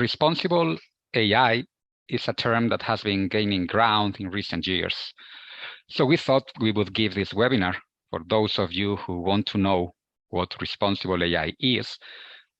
responsible AI is a term that has been gaining ground in recent years. So we thought we would give this webinar for those of you who want to know what responsible AI is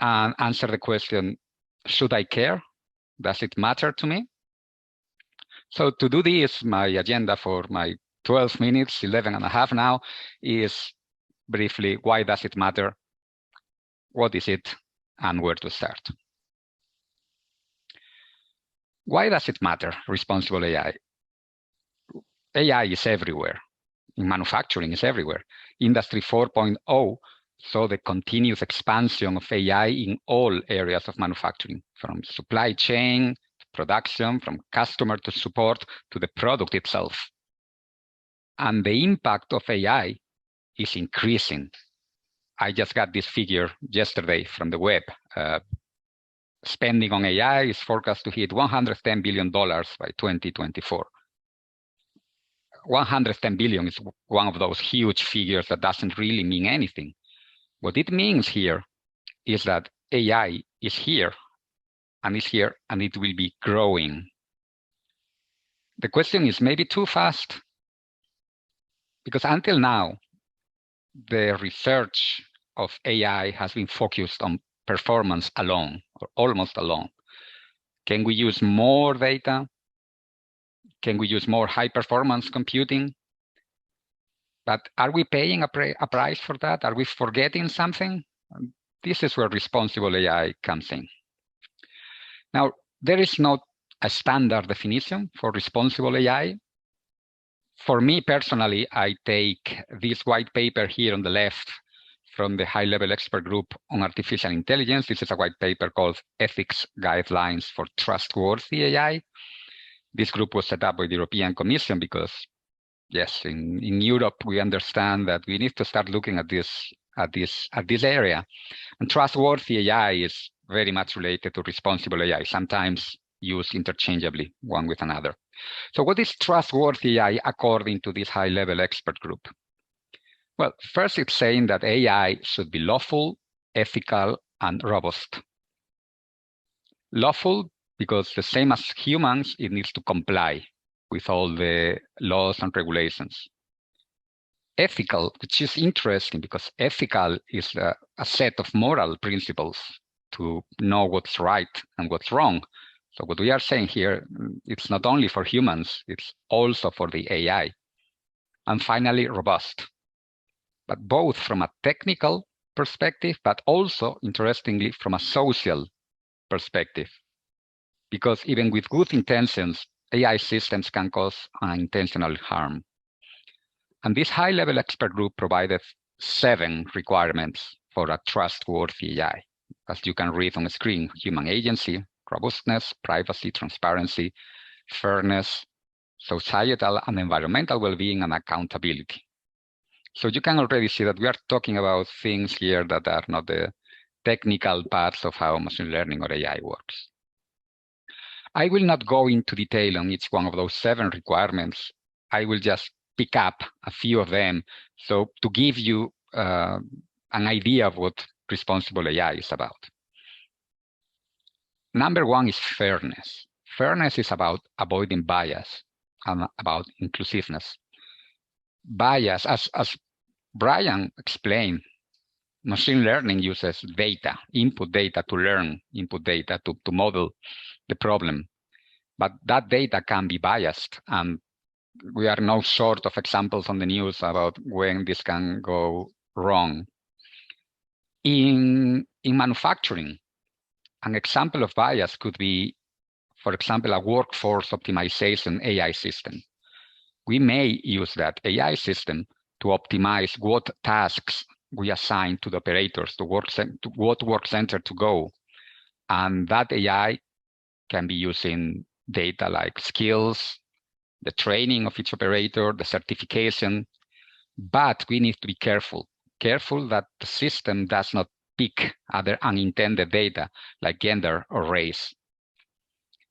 and answer the question, should I care? Does it matter to me? So to do this, my agenda for my 12 minutes, 11 and a half now, is briefly, why does it matter? What is it? And where to start? Why does it matter, responsible AI? AI is everywhere. In manufacturing, is everywhere. Industry 4.0 saw the continuous expansion of AI in all areas of manufacturing, from supply chain, to production, from customer to support, to the product itself. And the impact of AI is increasing. I just got this figure yesterday from the web. Spending on AI is forecast to hit $110 billion by 2024. 110 billion is one of those huge figures that doesn't really mean anything. What it means here is that AI is here, and it will be growing. The question is maybe too fast, because until now, the research of AI has been focused on performance alone, or almost alone. Can we use more data? Can we use more high-performance computing? But are we paying a price for that? Are we forgetting something? This is where responsible AI comes in. Now, there is not a standard definition for responsible AI. For me personally, I take this white paper here on the left from the high-level expert group on artificial intelligence. This is a white paper called Ethics Guidelines for Trustworthy AI. This group was set up by the European Commission because, yes, in Europe, we understand that we need to start looking at this area. And trustworthy AI is very much related to responsible AI, sometimes used interchangeably, one with another. So what is trustworthy AI according to this high-level expert group? Well, first it's saying that AI should be lawful, ethical, and robust. Lawful, because the same as humans, it needs to comply with all the laws and regulations. Ethical, which is interesting because ethical is a set of moral principles to know what's right and what's wrong. So what we are saying here, it's not only for humans, it's also for the AI. And finally, robust, but both from a technical perspective, but also, interestingly, from a social perspective. Because even with good intentions, AI systems can cause unintentional harm. And this high-level expert group provided 7 requirements for a trustworthy AI. As you can read on the screen, human agency, robustness, privacy, transparency, fairness, societal and environmental well-being, and accountability. So you can already see that we are talking about things here that are not the technical parts of how machine learning or AI works. I will not go into detail on each one of those 7 requirements. I will just pick up a few of them. So to give you an idea of what responsible AI is about. Number 1 is fairness. Fairness is about avoiding bias and about inclusiveness. Bias, as Brian explained, machine learning uses data, input data to learn, input data to model the problem. But that data can be biased, and we are no short of examples on the news about when this can go wrong. In manufacturing, an example of bias could be, for example, a workforce optimization AI system. We may use that AI system to optimize what tasks we assign to the operators, to what work center to go. And that AI can be using data like skills, the training of each operator, the certification. But we need to be careful that the system does not pick other unintended data like gender or race.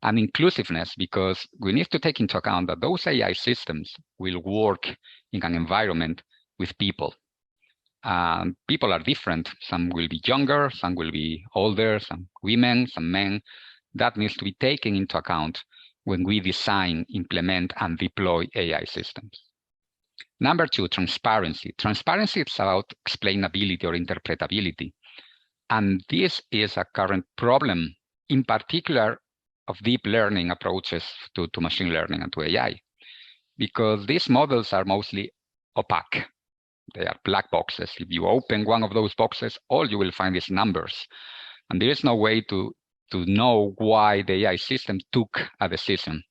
And inclusiveness, because we need to take into account that those AI systems will work in an environment with people. People are different. Some will be younger, some will be older, some women, some men. That needs to be taken into account when we design, implement, and deploy AI systems. Number two, transparency. Transparency is about explainability or interpretability. And this is a current problem, in particular of deep learning approaches to machine learning and to AI, because these models are mostly opaque. They are black boxes. If you open one of those boxes, all you will find is numbers. And there is no way to know why the AI system took a decision.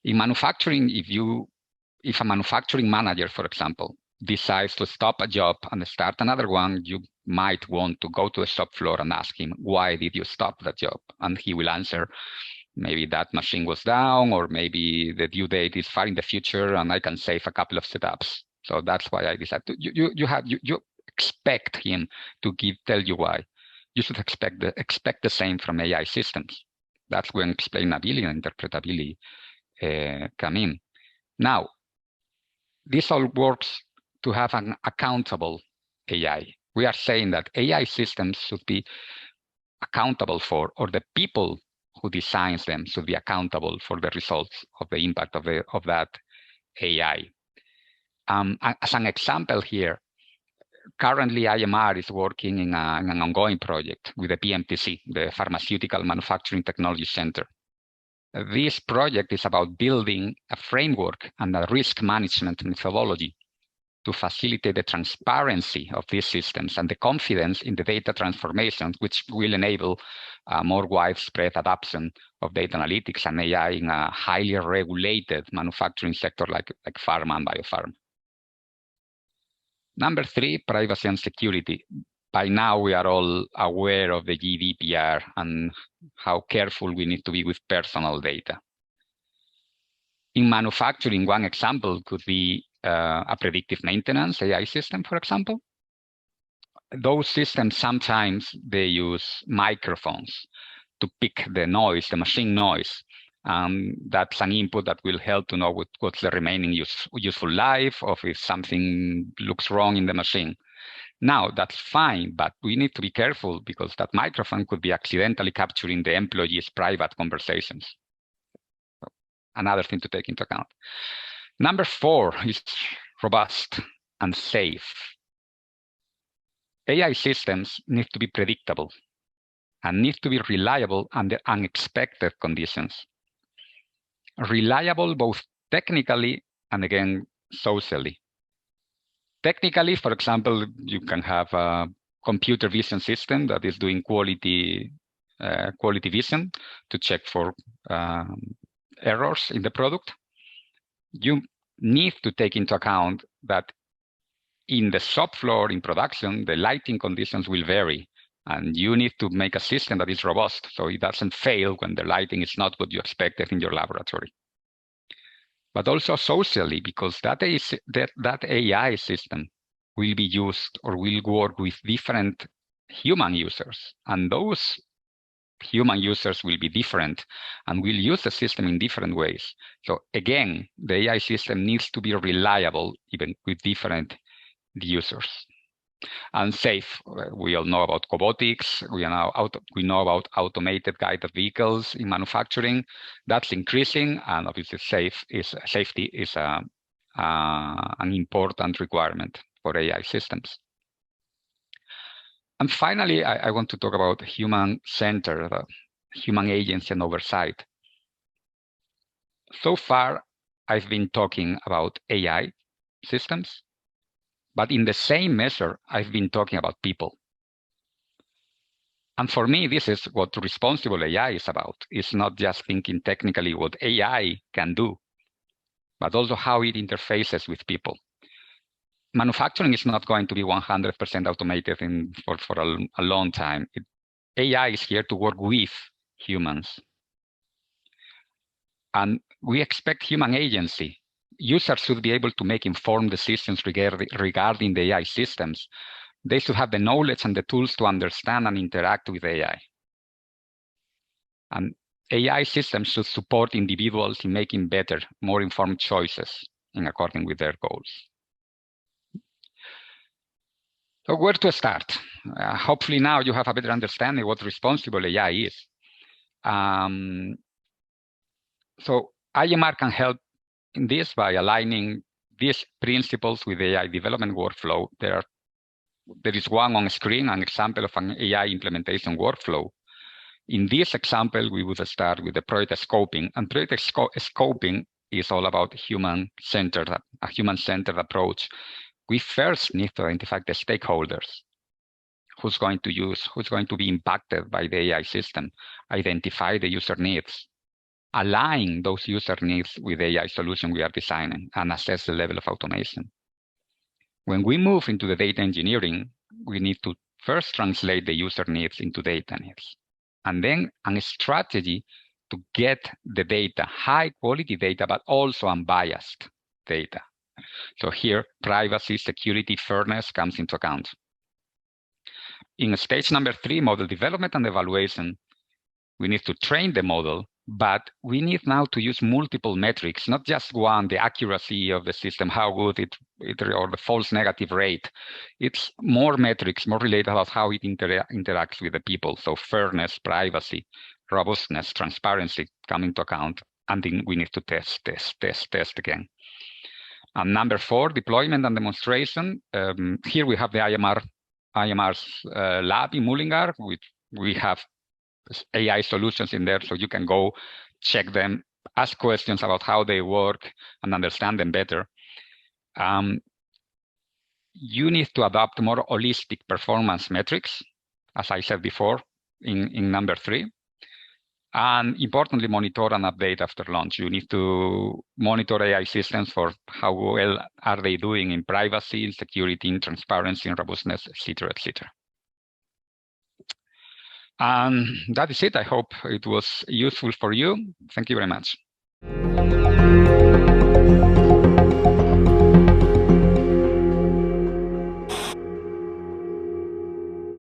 In manufacturing, if a manufacturing manager, for example, decides to stop a job and start another one, you might want to go to the shop floor and ask him, why did you stop that job? And he will answer, maybe that machine was down, or maybe the due date is far in the future and I can save a couple of setups. So that's why I decided to, you expect him to tell you why. You should expect the same from AI systems. That's when explainability and interpretability come in. Now, this all works to have an accountable AI. We are saying that AI systems should be accountable for, or the people who designs them should be accountable for the results of the impact of that AI. As an example here, currently IMR is working in an ongoing project with the PMTC, the Pharmaceutical Manufacturing Technology Center. This project is about building a framework and a risk management methodology to facilitate the transparency of these systems and the confidence in the data transformations, which will enable more widespread adoption of data analytics and AI in a highly regulated manufacturing sector like pharma and biopharma. Number three, privacy and security. By now, we are all aware of the GDPR and how careful we need to be with personal data. In manufacturing, one example could be a predictive maintenance AI system, for example. Those systems, sometimes they use microphones to pick the noise, the machine noise. That's an input that will help to know what's the remaining useful life, or if something looks wrong in the machine. Now, that's fine, but we need to be careful because that microphone could be accidentally capturing the employee's private conversations. So, another thing to take into account. Number four is robust and safe. AI systems need to be predictable and need to be reliable under unexpected conditions. Reliable both technically and, again, socially. Technically, for example, you can have a computer vision system that is doing quality vision to check for errors in the product. You need to take into account that in the shop floor, in production, the lighting conditions will vary. And you need to make a system that is robust, so it doesn't fail when the lighting is not what you expected in your laboratory. But also socially, because that AI system will be used or will work with different human users. And those human users will be different and will use the system in different ways. So again, the AI system needs to be reliable even with different users. And safe, we all know about cobotics. We know about automated guided vehicles in manufacturing. That's increasing, and obviously safety is an important requirement for AI systems. And finally, I want to talk about human-centered, human agency and oversight. So far, I've been talking about AI systems, but in the same measure, I've been talking about people. And for me, this is what responsible AI is about. It's not just thinking technically what AI can do, but also how it interfaces with people. Manufacturing is not going to be 100% automated for a long time. AI is here to work with humans. And we expect human agency. Users should be able to make informed decisions regarding the AI systems. They should have the knowledge and the tools to understand and interact with AI. And AI systems should support individuals in making better, more informed choices in accordance with their goals. So where to start? Hopefully now you have a better understanding what responsible AI is. So IMR can help in this by aligning these principles with AI development workflow. There is one on screen, an example of an AI implementation workflow. In this example, we would start with the project scoping, and project scoping is all about a human-centered approach. We first need to identify the stakeholders. Who's going to be impacted by the AI system, identify the user needs, align those user needs with the AI solution we are designing, and assess the level of automation. When we move into the data engineering, we need to first translate the user needs into data needs, and then a strategy to get the data, high quality data, but also unbiased data. So here, privacy, security, fairness comes into account. In stage number 3, model development and evaluation, we need to train the model, but we need now to use multiple metrics, not just one, the accuracy of the system, how good it or the false negative rate. It's more metrics, more related about how it interacts with the people. So fairness, privacy, robustness, transparency come into account, and then we need to test again. And number 4, deployment and demonstration. Here we have the IMR's lab in Mullingar. We have AI solutions in there, so you can go check them, ask questions about how they work, and understand them better. You need to adopt more holistic performance metrics, as I said before, in number 3. And importantly, monitor and update after launch. You need to monitor AI systems for how well are they doing in privacy, in security, in transparency, in robustness, etc., etc. And that is it. I hope it was useful for you. Thank you very much.